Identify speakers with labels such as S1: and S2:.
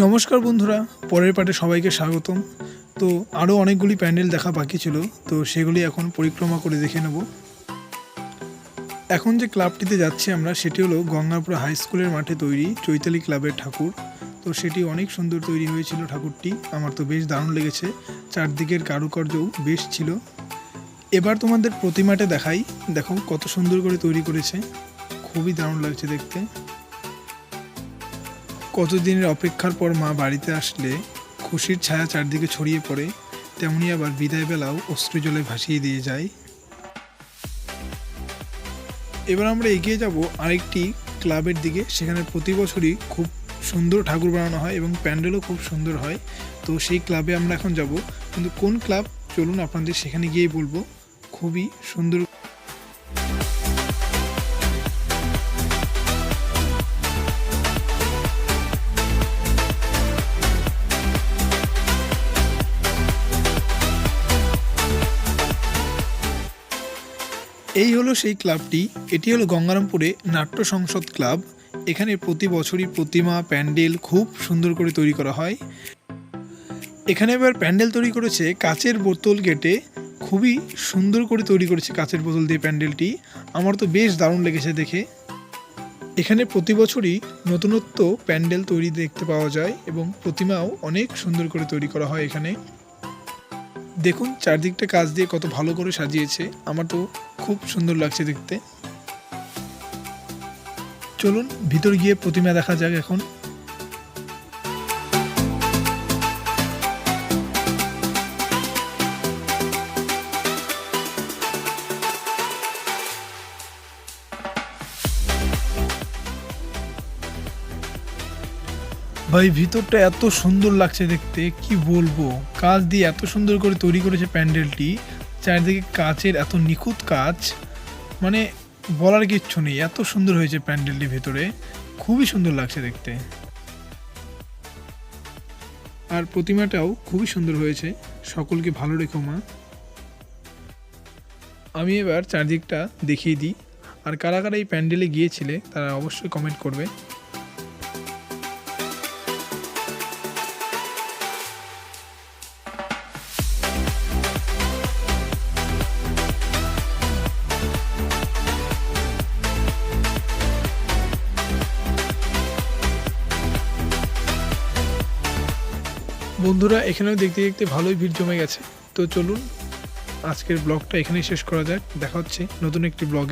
S1: নমস্কার বন্ধুরা, পরের পার্টে সবাইকে স্বাগতম। তো আরও অনেকগুলি প্যান্ডেল দেখা বাকি ছিল, তো সেগুলি এখন পরিক্রমা করে দেখে নেব। এখন যে ক্লাবটিতে যাচ্ছি আমরা, সেটি হলো গঙ্গাপুর হাই স্কুলের মাঠে তৈরি চৈতালি ক্লাবের ঠাকুর। তো সেটি অনেক সুন্দর তৈরি হয়েছিল ঠাকুরটি, আমার তো বেশ দারুণ লেগেছে। চারদিকের কারুকার্যও বেশ ছিল। এবার তোমাদের প্রতিমাটা দেখাই, দেখো কত সুন্দর করে তৈরি করেছে, খুবই দারুণ লাগছে দেখতে। কতদিনের অপেক্ষার পর মা বাড়িতে আসলে খুশির ছায়া চারদিকে ছড়িয়ে পড়ে, তেমনি আবার বিদায় বেলাও অশ্রুজলে ভাসিয়ে দিয়ে যায়। এবার আমরা এগিয়ে যাব আরেকটি ক্লাবের দিকে। সেখানে প্রতি বছরই খুব সুন্দর ঠাকুর বানানো হয় এবং প্যান্ডেলও খুব সুন্দর হয়। তো সেই ক্লাবে আমরা এখন যাব, কিন্তু কোন ক্লাব চলুন আপনাদের সেখানে গিয়েই বলবো। খুবই সুন্দর। এই হলো সেই ক্লাবটি। এটি হলো গঙ্গারামপুরে নাট্য সংসদ ক্লাব। এখানে প্রতি বছরই প্রতিমা প্যান্ডেল খুব সুন্দর করে তৈরি করা হয়। এখানে এবার প্যান্ডেল তৈরি করেছে কাচের বোতল কেটে, খুবই সুন্দর করে তৈরি করেছে কাচের বোতল দিয়ে প্যান্ডেলটি। আমার তো বেশ দারুণ লেগেছে দেখে। এখানে প্রতি বছরই নতুনত্ব প্যান্ডেল তৈরি দেখতে পাওয়া যায় এবং প্রতিমাও অনেক সুন্দর করে তৈরি করা হয় এখানে। দেখুন চারদিকটা কাচ দিয়ে কত ভালো করে সাজিয়েছে, আমার তো খুব সুন্দর লাগছে দেখতে। চলুন ভিতর গিয়ে প্রতিমা দেখা যাক এখন। ভাই ভিতরটা এত সুন্দর লাগছে দেখতে, কি বলবো। কাচ দিয়ে এত সুন্দর করে তৈরি করেছে প্যান্ডেলটি, চারিদিকে কাচের এত নিখুঁত কাজ, মানে বলার কিচ্ছু নেই। এত সুন্দর হয়েছে প্যান্ডেলটি ভেতরে, খুবই সুন্দর লাগছে দেখতে। আর প্রতিমাটাও খুবই সুন্দর হয়েছে। সকলকে ভালো রেখো মা। আমি এবার চারদিকটা দেখিয়ে দিই। আর কারা কারা এই প্যান্ডেলে গিয়েছিলে তারা অবশ্যই কমেন্ট করবে। বন্ধুরা এখানেও দেখতে দেখতে ভালোই ভিড় জমে গেছে। তো চলুন আজকের ব্লগটা এখানেই শেষ করা যাক। দেখা হচ্ছে নতুন একটি ব্লগে।